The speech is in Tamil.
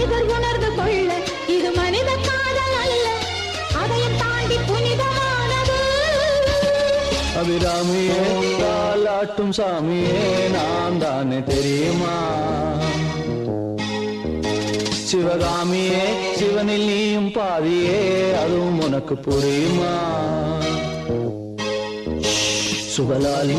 மனிதர் உணர்ந்து கொள்ள இது மனித காதல் அல்ல, அதையும் தாண்டி புனிதமானது. அபிராமியே தாலாட்டும் சாமியே நான் தானே தெரியுமா? சிவகாமியே சிவனில் நீயும் பாதியே அதுவும் உனக்கு புரியுமா? சுகலாலி